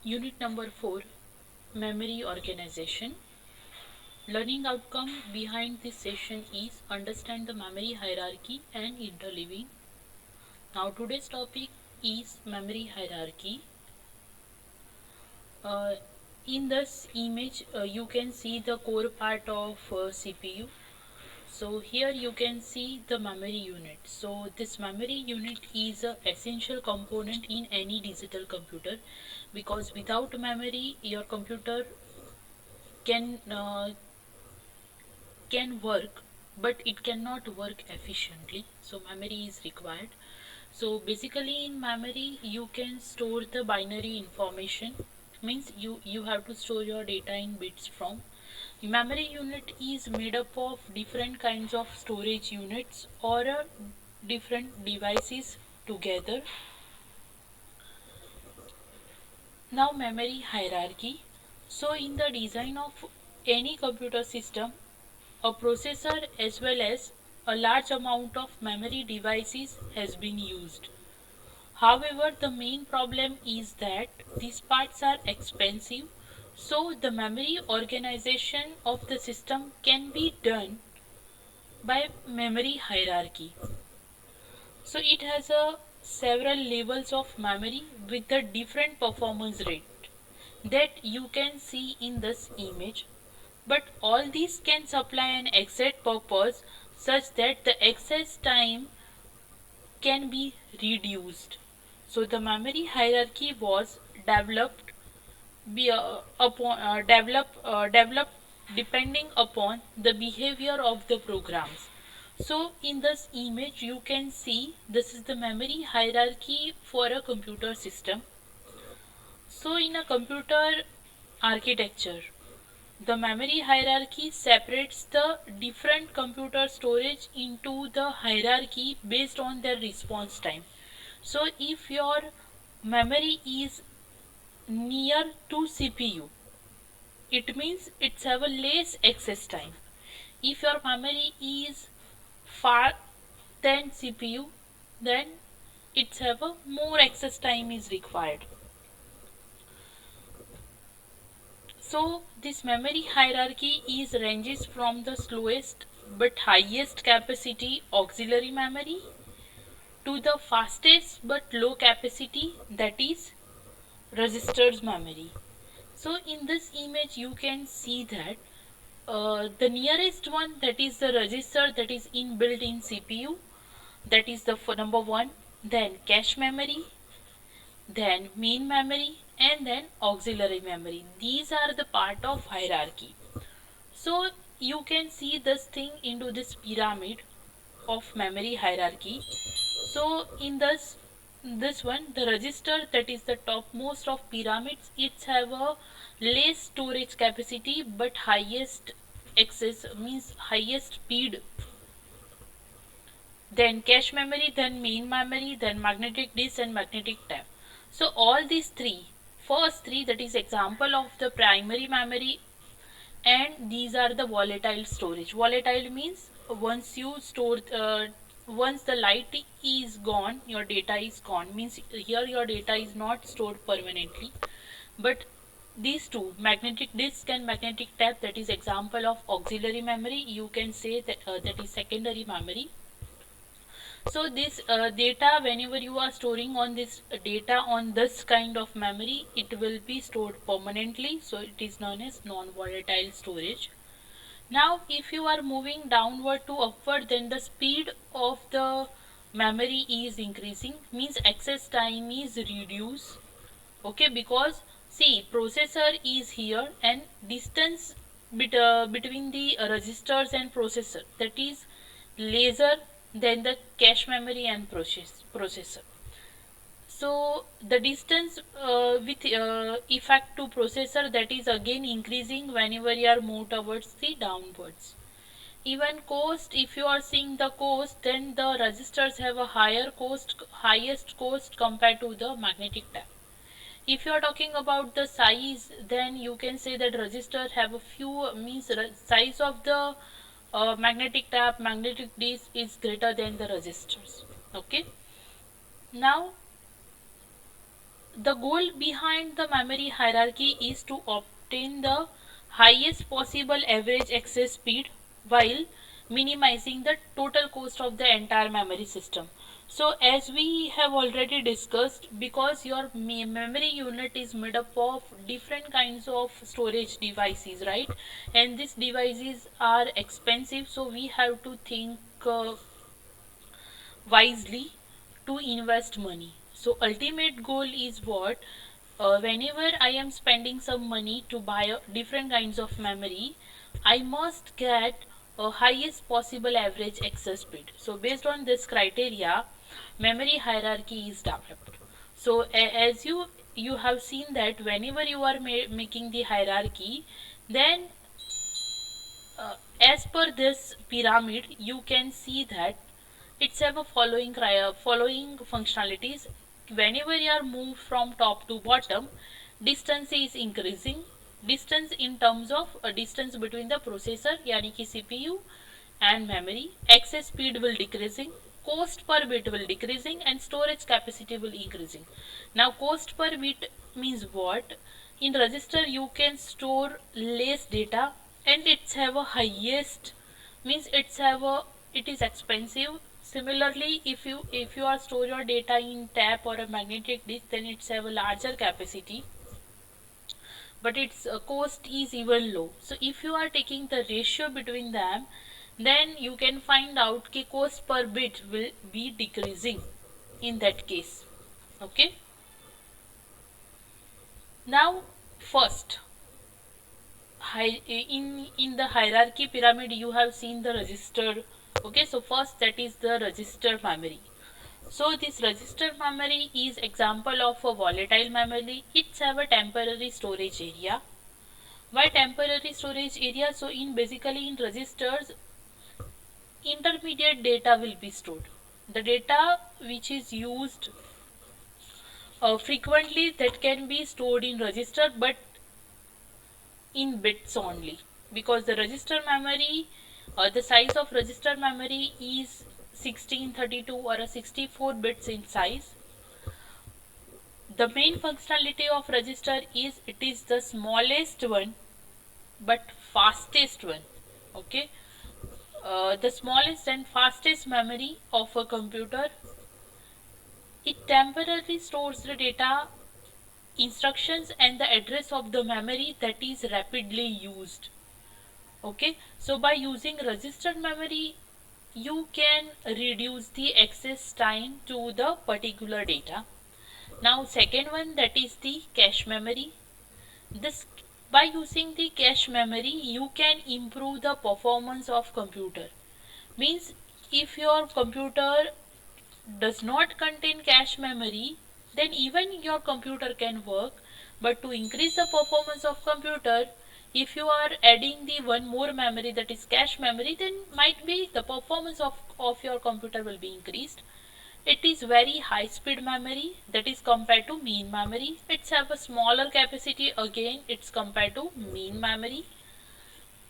Unit number 4, Memory Organization. Learning outcome behind this session is understand the memory hierarchy and interleaving. Now today's topic is memory hierarchy. Uh, in this image you can see the core part of CPU. So here you can see the memory unit. So this memory unit is an essential component in any digital computer, because without memory your computer can work, but it cannot work efficiently. So memory is required. So basically in memory you can store the binary information, means you have to store your data in bits from. Memory unit is made up of different kinds of storage units or different devices together. Now memory hierarchy. So in the design of any computer system, a processor as well as a large amount of memory devices has been used. However, the main problem is that these parts are expensive, so the memory organization of the system can be done by memory hierarchy. So it has several levels of memory with a different performance rate that you can see in this image. But all these can supply an exact purpose such that the access time can be reduced. So the memory hierarchy was developed depending upon the behavior of the programs. So in this image you can see this is the memory hierarchy for a computer system. So in a computer architecture, the memory hierarchy separates the different computer storage into the hierarchy based on their response time. So if your memory is near to CPU, it means it's have a less access time. If your memory is far than CPU, then it's have a more access time is required. So this memory hierarchy is ranges from the slowest but highest capacity auxiliary memory to the fastest but low capacity, that is registers memory. So in this image you can see that the nearest one, that is the register that is inbuilt in CPU, that is the number one, then cache memory, then main memory, and then auxiliary memory. These are the part of hierarchy. So you can see this thing into this pyramid of memory hierarchy. So in this one, the register that is the topmost of pyramids, it's have a less storage capacity but highest access, means highest speed. Then cache memory, then main memory, then magnetic disk and magnetic tab. So all these three, first three, that is example of the primary memory, and these are the volatile storage. Volatile means once you store once the light is gone your data is gone, means here your data is not stored permanently. But these two, magnetic disk and magnetic tab, that is example of auxiliary memory, you can say that that is secondary memory. So this data, whenever you are storing on this data on this kind of memory, it will be stored permanently, so it is known as non-volatile storage. Now if you are moving downward to upward, then the speed of the memory is increasing, means access time is reduced. Okay, because see, processor is here and distance between the registers and processor, that is laser, then the cache memory and processor. So the distance with effect to processor, that is again increasing whenever you are moved towards the downwards. Even cost, if you are seeing the cost, then the registers have a higher cost, highest cost compared to the magnetic tab. If you are talking about the size, then you can say that registers have a few, means size of the magnetic tab, magnetic disk is greater than the registers. Okay. Now the goal behind the memory hierarchy is to obtain the highest possible average access speed while minimizing the total cost of the entire memory system. So as we have already discussed, because your memory unit is made up of different kinds of storage devices, right? And these devices are expensive, so we have to think wisely to invest money. So ultimate goal is what? Whenever I am spending some money to buy different kinds of memory, I must get a highest possible average access speed. So based on this criteria, memory hierarchy is developed. So as you have seen that whenever you are making the hierarchy, then as per this pyramid, you can see that it's have a following functionalities. Whenever you are moved from top to bottom, distance is increasing. Distance in terms of a distance between the processor, yani ki CPU, and memory. Access speed will decreasing. Cost per bit will decreasing, and storage capacity will increasing. Now cost per bit means what? In register you can store less data, and it's have a highest, means it is expensive. Similarly, if you are store your data in tap or a magnetic disk, then it's have a larger capacity, but its cost is even low. So if you are taking the ratio between them, then you can find out कि cost per bit will be decreasing in that case. Okay. Now first, in the hierarchy pyramid you have seen the register. Okay, so first that is the register memory. So this register memory is example of a volatile memory. It's have a temporary storage area. Why temporary storage area? So in basically in registers, intermediate data will be stored. The data which is used frequently, that can be stored in register, but in bits only, because the register memory, the size of register memory is 1632 or a 64 bits in size. The main functionality of register is it is the smallest one but fastest one. Okay, the smallest and fastest memory of a computer. It temporarily stores the data, instructions, and the address of the memory that is rapidly used. Okay, so by using registered memory, you can reduce the access time to the particular data. Now second one, that is the cache memory. This, by using the cache memory, you can improve the performance of computer. Means if your computer does not contain cache memory, then even your computer can work. But to increase the performance of computer, if you are adding the one more memory, that is cache memory, then might be the performance of your computer will be increased. It is very high speed memory, that is compared to main memory. It's have a smaller capacity, again it's compared to main memory.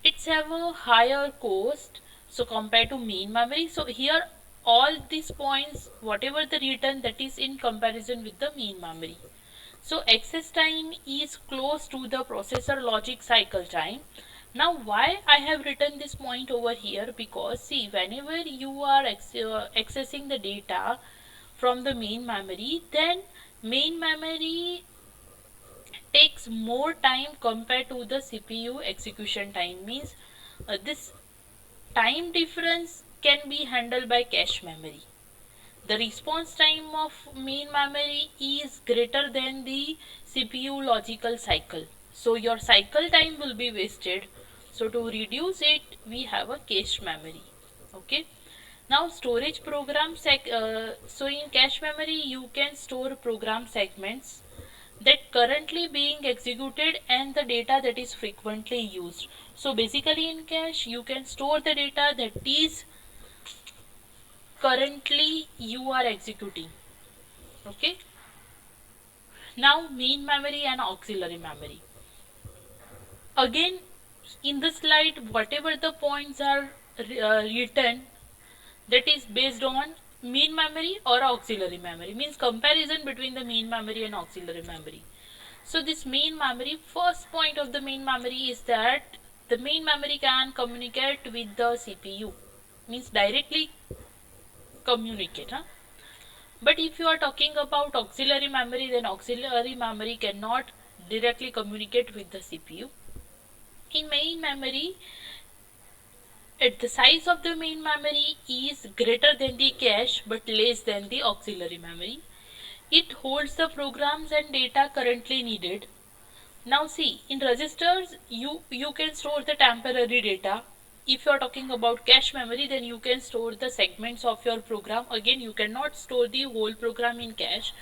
It's have a higher cost, so compared to main memory. So here all these points, whatever the written, that is in comparison with the main memory. So access time is close to the processor logic cycle time. Now why I have written this point over here? Because see, whenever you are accessing the data from the main memory, then main memory takes more time compared to the CPU execution time. Means this time difference can be handled by cache memory. The response time of main memory is greater than the CPU logical cycle. So your cycle time will be wasted. So to reduce it, we have a cache memory. Okay. Now storage program so in cache memory you can store program segments that currently being executed and the data that is frequently used. So basically in cache you can store the data that is currently you are executing. Okay. Now main memory and auxiliary memory. Again in the slide, whatever the points are written, that is based on main memory or auxiliary memory, means comparison between the main memory and auxiliary memory. So this main memory, first point of the main memory is that the main memory can communicate with the CPU, means directly communicate. But if you are talking about auxiliary memory, then auxiliary memory cannot directly communicate with the CPU. In main memory, the size of the main memory is greater than the cache but less than the auxiliary memory. It holds the programs and data currently needed. Now see, in registers, you can store the temporary data. If you are talking about cache memory, then you can store the segments of your program. Again, you cannot store the whole program in cache.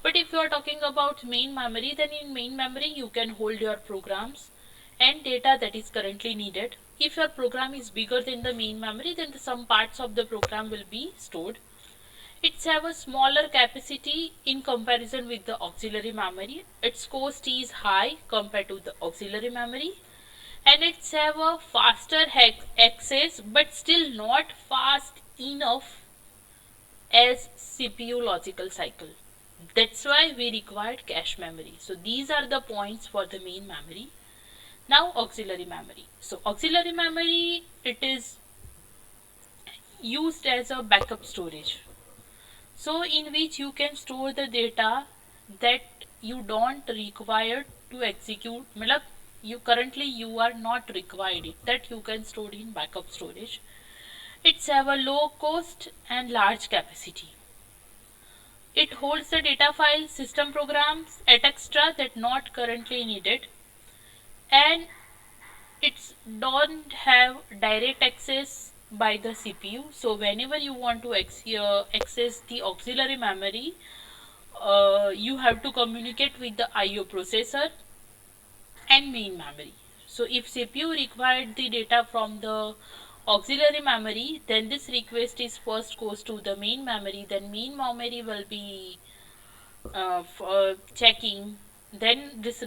But if you are talking about main memory, then in main memory you can hold your programs and data that is currently needed. If your program is bigger than the main memory, then some parts of the program will be stored. It's have a smaller capacity in comparison with the auxiliary memory. Its cost is high compared to the auxiliary memory, and it's have a faster access but still not fast enough as CPU logical cycle. That's why we required cache memory. So these are the points for the main memory. Now auxiliary memory. So auxiliary memory, it is used as a backup storage. So in which you can store the data that you don't require to execute. You are not required it, that you can store in backup storage. It's have a low cost and large capacity. It holds the data files, system programs, etc. that not currently needed, and it don't have direct access by the CPU. So whenever you want to access the auxiliary memory, you have to communicate with the IO processor and main memory. So if CPU required the data from the auxiliary memory, then this request is first goes to the main memory, then main memory will be checking, then this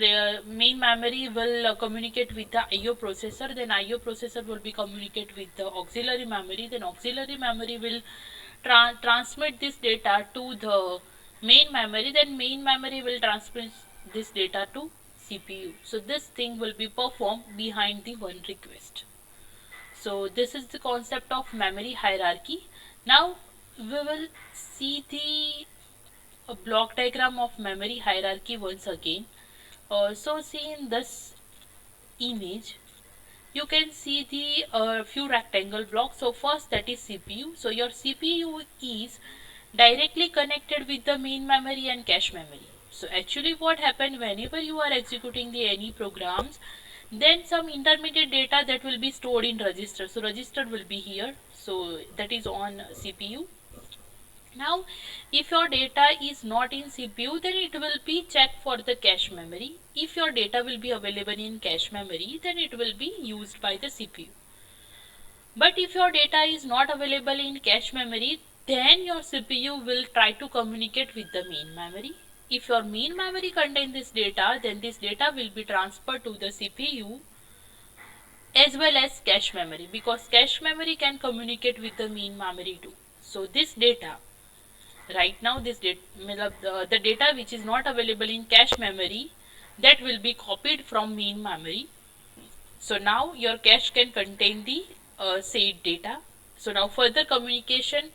main memory will communicate with the IO processor, then IO processor will be communicate with the auxiliary memory, then auxiliary memory will transmit this data to the main memory, then main memory will transmit this data to CPU. So this thing will be performed behind the one request. So this is the concept of memory hierarchy. Now we will see the block diagram of memory hierarchy once again. So see in this image, you can see the few rectangle blocks. So first, that is CPU. So your CPU is directly connected with the main memory and cache memory. So actually what happened, whenever you are executing the any programs, then some intermediate data that will be stored in register. So register will be here. So that is on CPU. Now if your data is not in CPU, then it will be checked for the cache memory. If your data will be available in cache memory, then it will be used by the CPU. But if your data is not available in cache memory, then your CPU will try to communicate with the main memory. If your main memory contains this data, then this data will be transferred to the CPU as well as cache memory, because cache memory can communicate with the main memory too. So this data, right now this the data which is not available in cache memory, that will be copied from main memory. So now your cache can contain the said data. So now further communication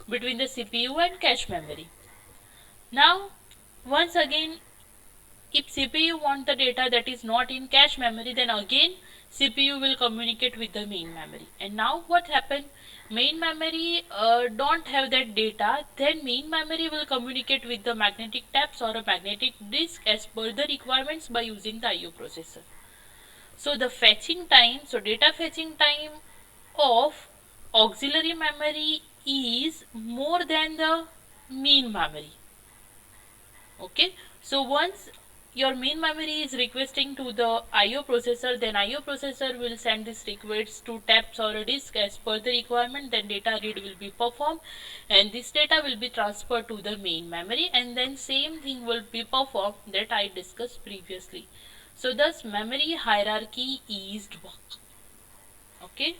between the CPU and cache memory. Now once again, if CPU want the data that is not in cache memory, then again CPU will communicate with the main memory. And now what happened, main memory don't have that data, then main memory will communicate with the magnetic taps or a magnetic disk as per the requirements by using the IO processor. So the fetching time, so data fetching time of auxiliary memory is more than the main memory. Okay, so once your main memory is requesting to the IO processor, then IO processor will send this request to taps or a disk as per the requirement, then data read will be performed and this data will be transferred to the main memory, and then same thing will be performed that I discussed previously. So thus memory hierarchy is work. Okay.